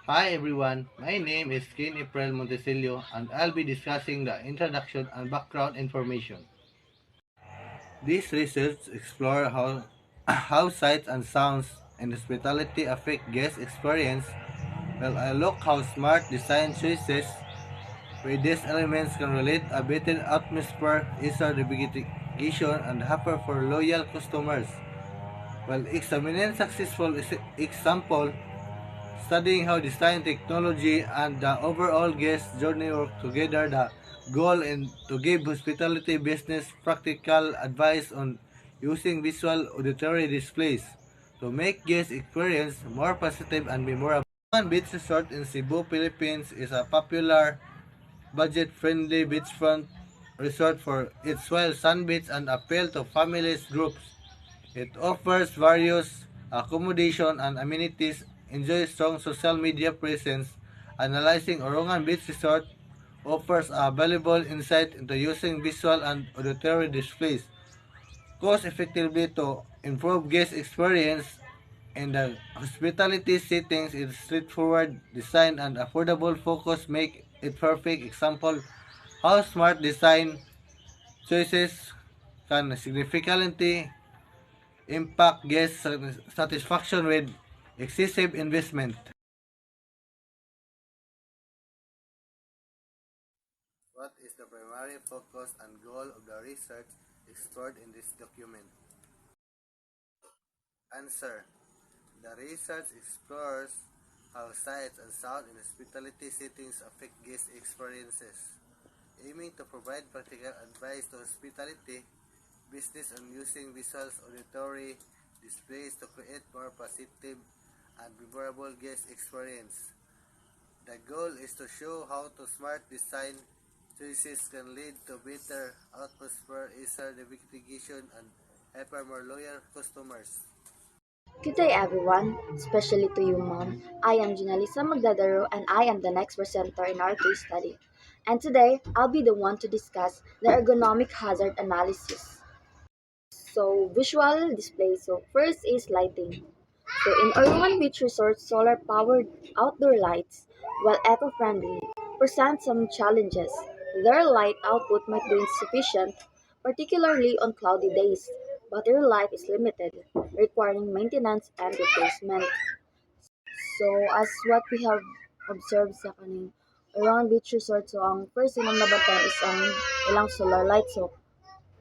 Hi everyone, my name is Kin April Montesilio and I'll be discussing the introduction and background information. This research explores how sights and sounds in hospitality affect guest experience, while I look how smart design choices with these elements can relate a better atmosphere, easier navigation, and happier for loyal customers. While examining successful example, studying how design technology and the overall guest journey work together, the goal is to give hospitality business practical advice on using visual auditory displays to make guest experience more positive and memorable. One beach resort in Cebu, Philippines is a popular budget-friendly beachfront resort for its wild sun beach and appeal to families groups. It offers various accommodation and amenities, enjoys strong social media presence. Analyzing Orongan Beach Resort offers a valuable insight into using visual and auditory displays cost effectively to improve guest experience in the hospitality settings. Its straightforward design and affordable focus make it perfect example how smart design choices can significantly impact guest satisfaction with excessive investment. What is the primary focus and goal of the research explored in this document? Answer. The research explores how sights and sound in hospitality settings affect guest experiences, aiming to provide practical advice to hospitality business on using visuals auditory displays to create more positive and memorable guest experience. The goal is to show how to smart design choices can lead to better atmosphere, easier navigation, and hyper more loyal customers. Good day, everyone, especially to you, Mom. I am Ginalisa Magdadaro, and I am the next presenter in our case study. And today, I'll be the one to discuss the ergonomic hazard analysis. So, visual display. So, first is lighting. So, in Orungan Beach Resort, solar-powered outdoor lights, while eco-friendly, present some challenges. Their light output might be insufficient, particularly on cloudy days. Battery life is limited, requiring maintenance and replacement. So, as what we have observed sa kaning around beach resort, so ang first ilang nabatan is ang ilang solar light. So,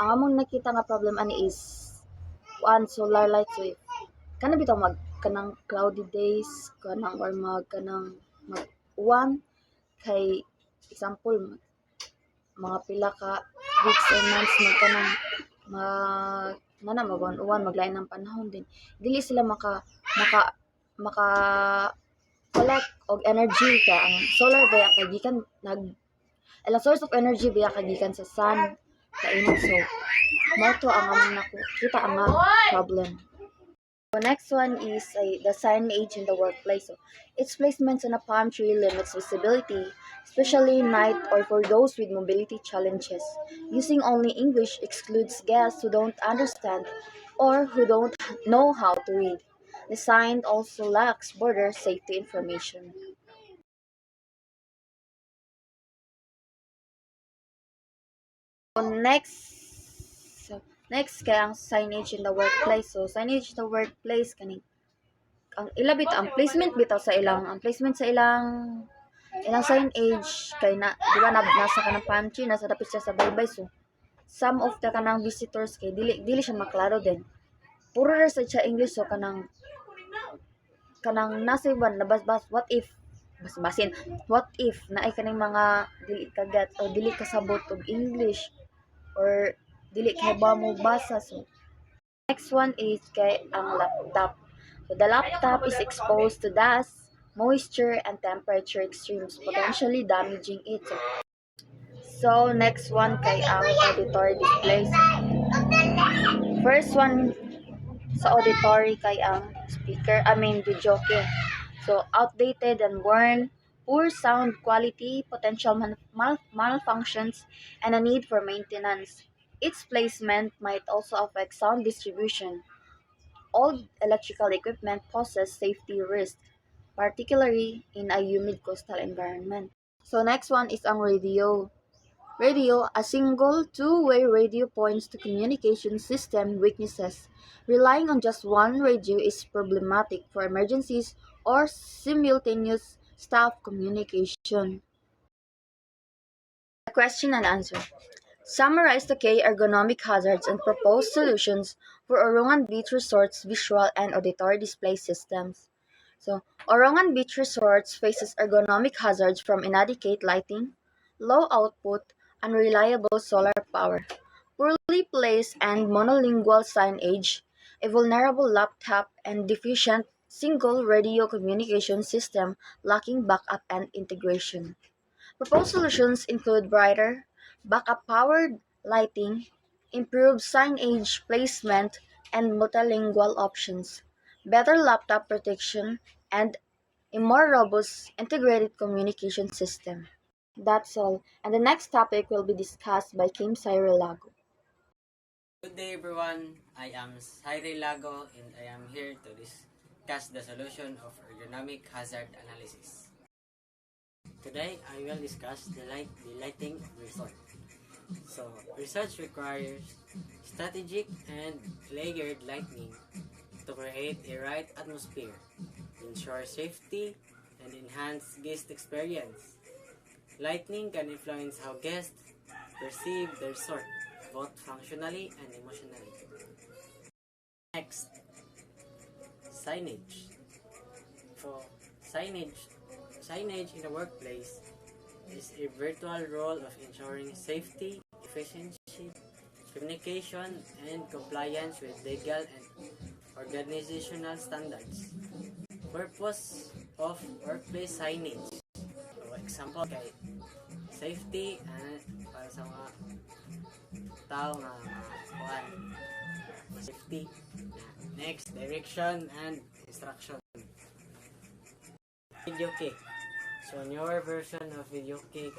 ang among nakita nga problem ani is one solar light. So, kana bitaw mag kanang cloudy days kanang or mag kanang mag uwan kay example mga pila ka weeks or months mag kanang mag nana mag-uwan maglain ng panahon din dili sila maka maka collect og energy kay ang solar baya kay gikan nag ilang source of energy baya kay gikan sa sun kainit so mao to ang among nakita ang nga problem. The next one is the signage in the workplace. So, its placement on a palm tree limits visibility, especially night or for those with mobility challenges. Using only English excludes guests who don't understand or who don't know how to read. The sign also lacks border safety information. So next kaya ang signage in the workplace. So signage in the workplace kani ang ilabit ang placement bitaw sa ilang ang placement sa ilang ilang signage kay na di ba nasa kanang pantry nasa dapit siya sa baybay so some of the kanang visitors kay dili siya maklaro din puro ra sa siya English so kanang nasa iban nabas-bas what if basin what if naay kaning mga dili kagat o dili kasabot og English or dili kay ba mo basa so next one is kay ang laptop. So the laptop is exposed to dust, moisture, and temperature extremes, potentially damaging it. So next one kay ang auditory displays. First one sa auditory kay ang speaker, videoke. So outdated and worn, poor sound quality, potential malfunctions, and a need for maintenance. Its placement might also affect sound distribution. Old electrical equipment poses safety risks. particularly in a humid coastal environment. So next one is ang radio. Radio, a single two-way radio points to communication system weaknesses. Relying on just one radio is problematic for emergencies or simultaneous staff communication. Question and answer. Summarize the key ergonomic hazards and proposed solutions for Orongan Beach Resort's visual and auditory display systems. So, Orongan Beach Resorts faces ergonomic hazards from inadequate lighting, low output, unreliable solar power, poorly placed and monolingual signage, a vulnerable laptop, and deficient single radio communication system lacking backup and integration. Proposed solutions include brighter, backup-powered lighting, improved signage placement and multilingual options, better laptop protection, and a more robust integrated communication system. That's all, and the next topic will be discussed by Kim Lago. Good day everyone, I am Saire Lago and I am here to discuss the solution of ergonomic hazard analysis. Today I will discuss the lighting resort. So research requires strategic and layered lighting to create a right atmosphere, ensure safety, and enhance guest experience. Lighting can influence how guests perceive the resort, both functionally and emotionally. Next, signage. For signage in the workplace is a virtual role of ensuring safety, efficiency, communication, and compliance with legal and organizational standards. Purpose of workplace signage. For example, kay safety and para sa mga tao nga kuan safety. Next, direction and instruction. Video key. So newer version of video key.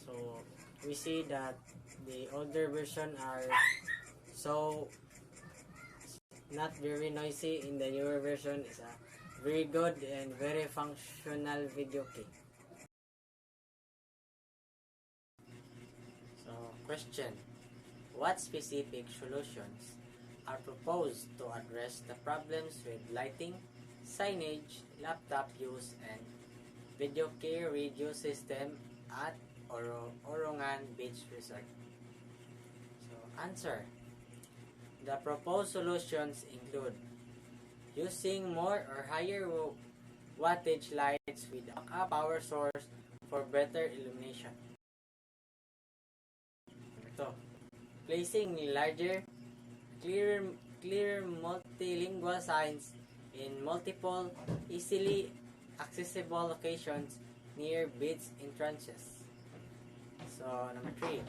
So we see that the older version are so not very noisy. In the newer version is a very good and very functional video key. So question, what specific solutions are proposed to address the problems with lighting, signage, laptop use, and video key radio system at Orongan Beach Resort? So answer, the proposed solutions include using more or higher wattage lights with a power source for better illumination. Ito, placing larger, clearer multilingual signs in multiple, easily accessible locations near beach entrances. So, number 3,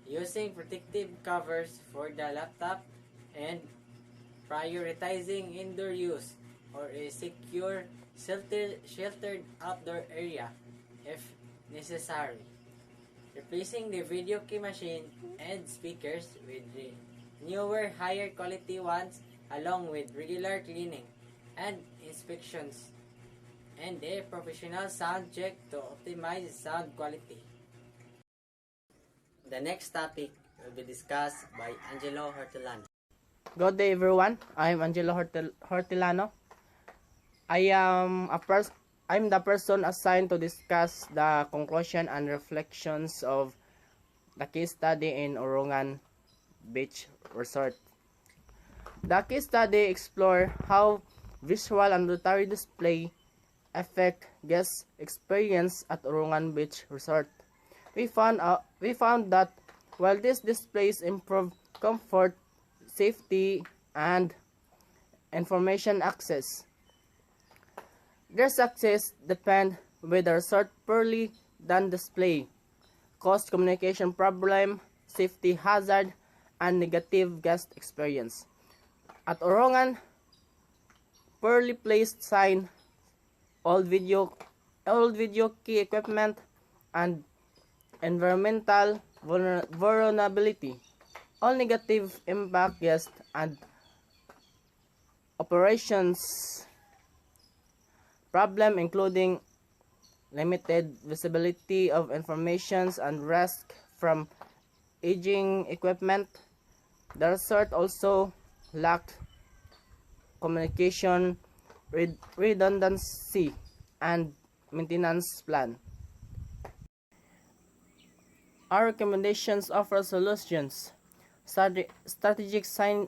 using protective covers for the laptop and prioritizing indoor use or a secure, sheltered outdoor area if necessary. Replacing the video key machine and speakers with the newer, higher quality ones along with regular cleaning and inspections and a professional sound check to optimize sound quality. The next topic will be discussed by Angelo Hortelano. Good day everyone. I'm Angelo Hortelano. I'm the person assigned to discuss the conclusion and reflections of the case study in Orongan Beach Resort. The case study explores how visual and auditory display affect guest experience at Orongan Beach Resort. We found that while these displays improve comfort, safety, and information access, their success depends whether resort poorly done display, cause communication problem, safety hazard, and negative guest experience. At Orongan, poorly placed sign, old video key equipment, and environmental vulnerability all negative impact guest and operations Problem including limited visibility of informations and risk from aging equipment. The resort also lacked communication, redundancy, and maintenance plan. Our recommendations offer solutions: strategic sign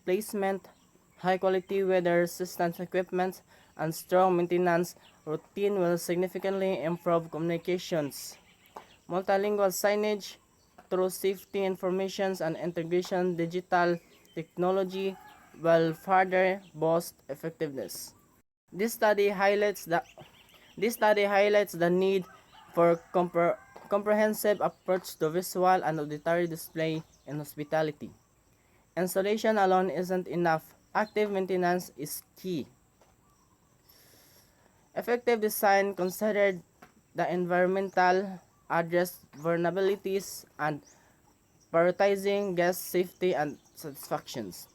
placement, high quality weather resistant equipment, and strong maintenance routine will significantly improve communications. Multilingual signage through safety information and integration digital technology will further boost effectiveness. This study highlights the need for comprehensive approach to visual and auditory display in hospitality. Installation alone isn't enough. Active maintenance is key. Effective design considered the environmental, address vulnerabilities, and prioritizing guest safety and satisfactions.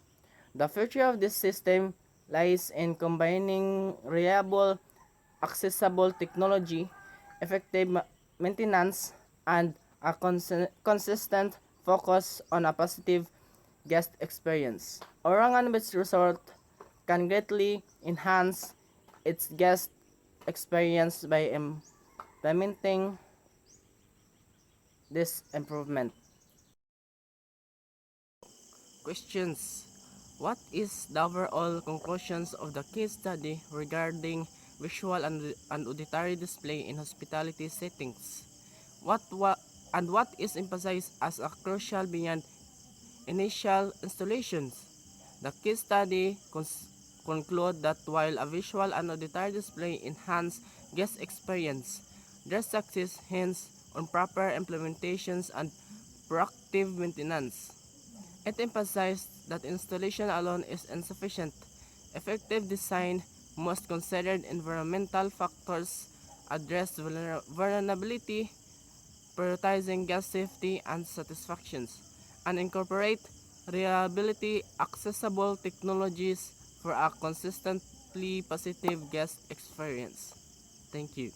The future of this system lies in combining reliable, accessible technology, effective maintenance, and a consistent focus on a positive guest experience. Orangan Beach Resort can greatly enhance its guest experience by implementing this improvement. Questions. What is the overall conclusions of the case study regarding visual and auditory display in hospitality settings? What is emphasized as a crucial beyond initial installations? The case study conclude that while a visual and auditory display enhance guest experience, their success hinges on proper implementations and proactive maintenance. It emphasized that installation alone is insufficient. Effective design must consider environmental factors, address vulnerability, prioritizing guest safety and satisfactions, and incorporate reliability accessible technologies for a consistently positive guest experience. Thank you.